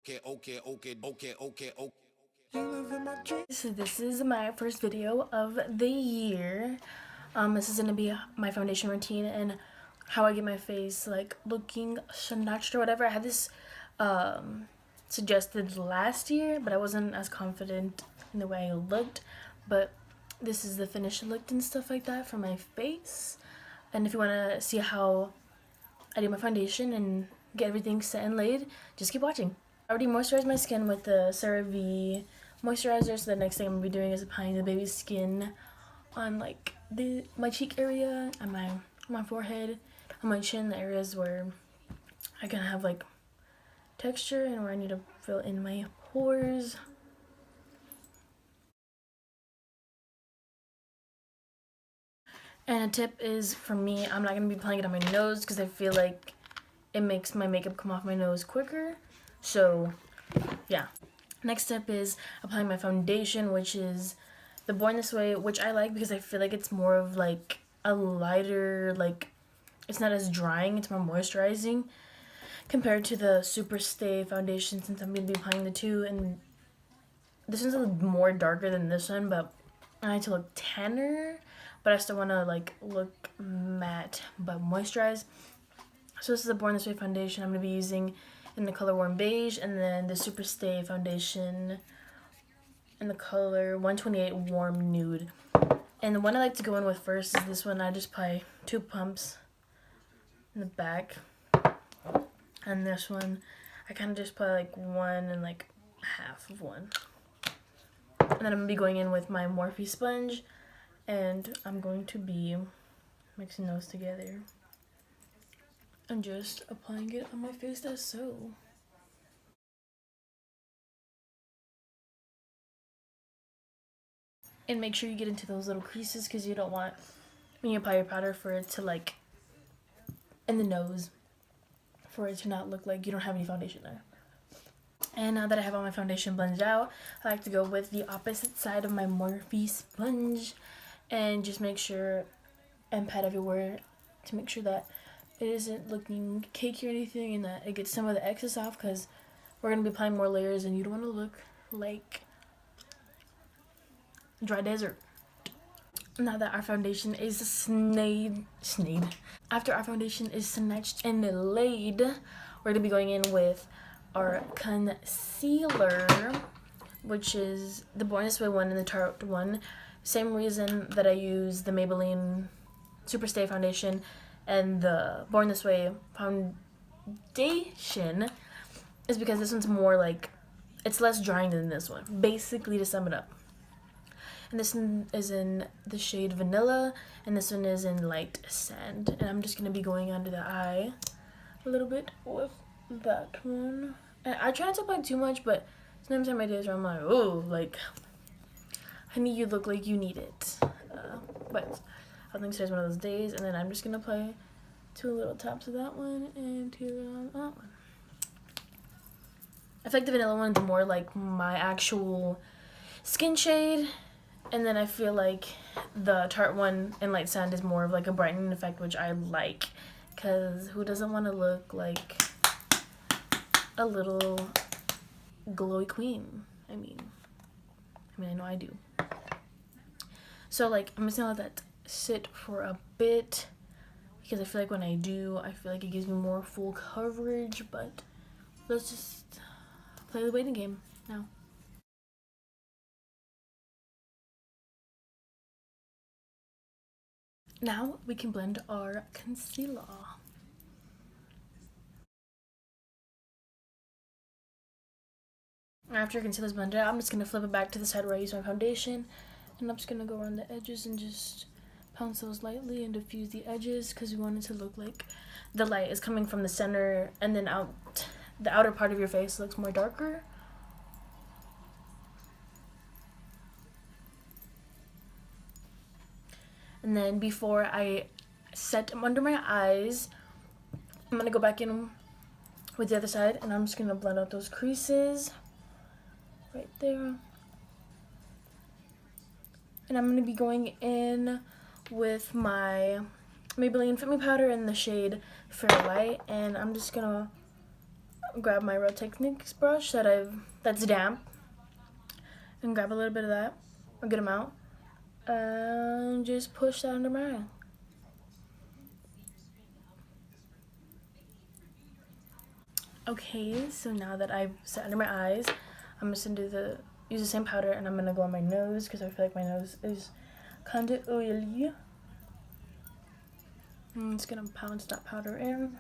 So this is my first video of the year. This is gonna be my foundation routine and how I get my face like looking snatched or whatever. I had this suggested last year, but I wasn't as confident in the way I looked. But this is the finished look and stuff like that for my face. And if you wanna see how I do my foundation and get everything set and laid, just keep watching. I already moisturized my skin with the CeraVe moisturizer, so the next thing I'm gonna be doing is applying the baby skin on like my cheek area and my forehead, on my chin, the areas where I can have like texture and where I need to fill in my pores. And a tip is, for me, I'm not gonna be applying it on my nose because I feel like it makes my makeup come off my nose quicker. So yeah. Next step is applying my foundation, which is the Born This Way, which I like because I feel like it's more of like a lighter, like it's not as drying, it's more moisturizing compared to the Super Stay foundation, since I'm going to be applying the two. And this one's a little more darker than this one, but I like to look tanner, but I still want to like look matte but moisturized. So this is the Born This Way foundation I'm going to be using in the color Warm Beige, and then the Super Stay foundation in the color 128 Warm Nude. And the one I like to go in with first is this one. I just apply 2 pumps in the back. And this one, I kind of just apply like 1 and like half of 1. And then I'm going to be going in with my Morphe sponge, and I'm going to be mixing those together and just applying it on my face as so. And make sure you get into those little creases because you don't want, when you apply your powder, for it to like, in the nose, for it to not look like you don't have any foundation there. And now that I have all my foundation blended out, I like to go with the opposite side of my Morphe sponge and just make sure and pat everywhere to make sure that it isn't looking cakey or anything, and that it gets some of the excess off, because we're going to be applying more layers and you don't want to look like dry desert. Now that our foundation is after our foundation is snatched and laid, we're going to be going in with our concealer, which is the Born This Way one and the Tarte one. Same reason that I use the Maybelline Super Stay foundation and the Born This Way foundation is because this one's more like, it's less drying than this one, basically, to sum it up. And this one is in the shade Vanilla, and this one is in Light Sand. And I'm just going to be going under the eye a little bit with that one. And I try not to apply too much, but sometimes I have my days where I'm like, oh, like, honey, you look like you need it. But I think today's one of those days, and then I'm just going to apply 2 little taps of that one and 2 of that one. I feel like the Vanilla one's more like my actual skin shade, and then I feel like the Tarte one in Light Sand is more of like a brightening effect, which I like, because who doesn't want to look like a little glowy queen? I mean, I know I do. So like, I'm just gonna let that sit for a bit, because I feel like when I do, I feel like it gives me more full coverage. But let's just play the waiting game now. Now we can blend our concealer. After concealer's blended out, I'm just going to flip it back to the side where I use my foundation, and I'm just going to go around the edges and just pounce those lightly and diffuse the edges, because we want it to look like the light is coming from the center, and then out the outer part of your face looks more darker. And then before I set them under my eyes, I'm going to go back in with the other side, and I'm just going to blend out those creases right there. And I'm going to be going in with my Maybelline Fit Me powder in the shade Fair Light, and I'm just going to grab my Real Techniques brush that's damp, and grab a little bit of that, a good amount, and just push that under my eye. Okay, so now that I've set under my eyes, I'm just gonna use the same powder, and I'm gonna go on my nose because I feel like my nose is kind of oily. I'm just gonna pound that powder in.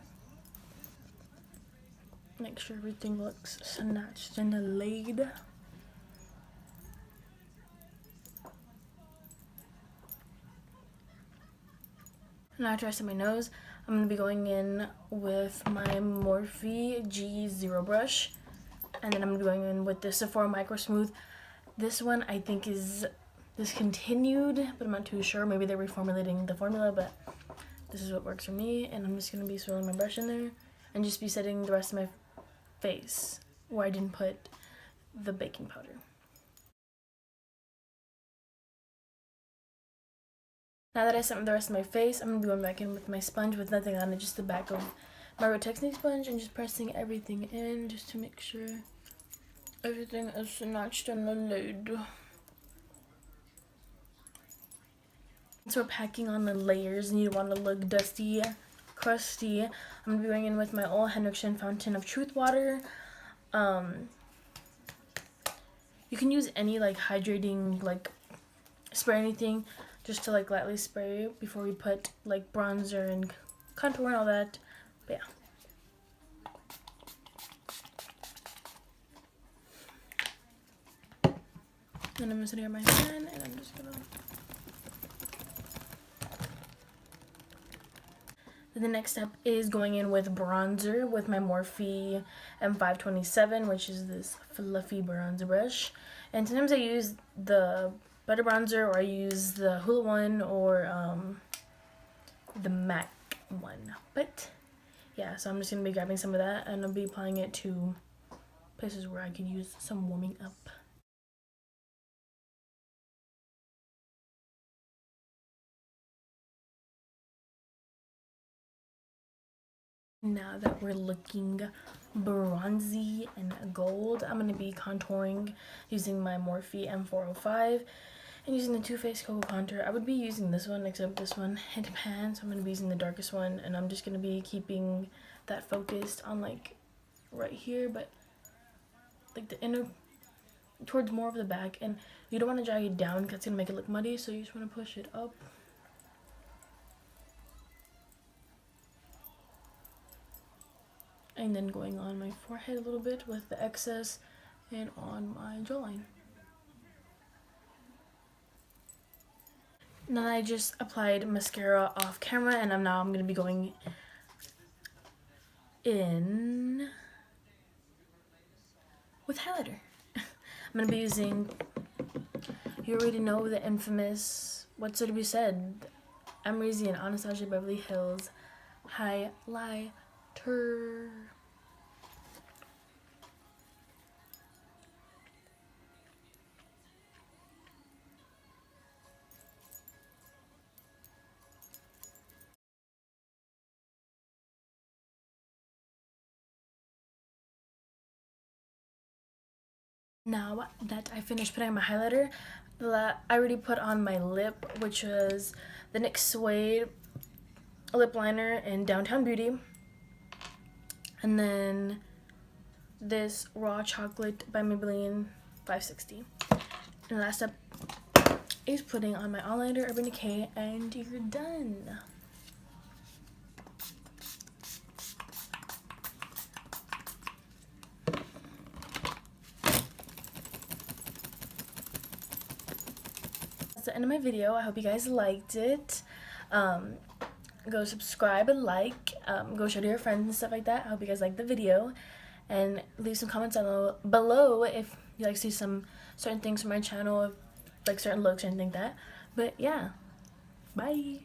Make sure everything looks snatched and laid. Now after I set my nose, I'm going to be going in with my Morphe G0 brush. And then I'm going to be going in with the Sephora Micro Smooth. This one I think is discontinued, but I'm not too sure. Maybe they're reformulating the formula, but this is what works for me. And I'm just going to be swirling my brush in there and just be setting the rest of my face where I didn't put the baking powder. Now that I set the rest of my face, I'm going to be going back in with my sponge with nothing on it, just the back of my Real Techniques sponge, and just pressing everything in just to make sure everything is snatched and laid. So we're packing on the layers and you want to look dusty, crusty. I'm going to be going in with my Ole Henriksen Fountain of Truth water. You can use any like hydrating like spray anything just to like lightly spray before we put like bronzer and contour and all that. But yeah. Then I'm just gonna get my pen and I'm just gonna. The next step is going in with bronzer with my Morphe M527, which is this fluffy bronzer brush. And sometimes I use the Butter Bronzer, or I use the Hula one, or the MAC one. But yeah, so I'm just going to be grabbing some of that and I'll be applying it to places where I can use some warming up. Now that we're looking bronzy and gold, I'm going to be contouring using my Morphe M405 and using the Too Faced Cocoa Contour. I would be using this one, except this one it depends. So I'm going to be using the darkest one, and I'm just going to be keeping that focused on like right here, but like the inner, towards more of the back. And you don't want to drag it down because it's going to make it look muddy, so you just want to push it up. And then going on my forehead a little bit with the excess and on my jawline. Now I just applied mascara off camera, and I'm going to be going in with highlighter. I'm going to be using, you already know, the infamous, what's it to be said, Amrezy and Anastasia Beverly Hills highlighter. Now that I finished putting on my highlighter, I already put on my lip, which was the NYX Suede lip liner in Downtown Beauty. And then this Raw Chocolate by Maybelline 560. And the last step is putting on my eyeliner, Urban Decay, and you're done. That's the end of my video. I hope you guys liked it. Go subscribe and like. Go show to your friends and stuff like that. I hope you guys liked the video. And leave some comments down below if you like to see some certain things from my channel, like certain looks or anything like that. But yeah, bye.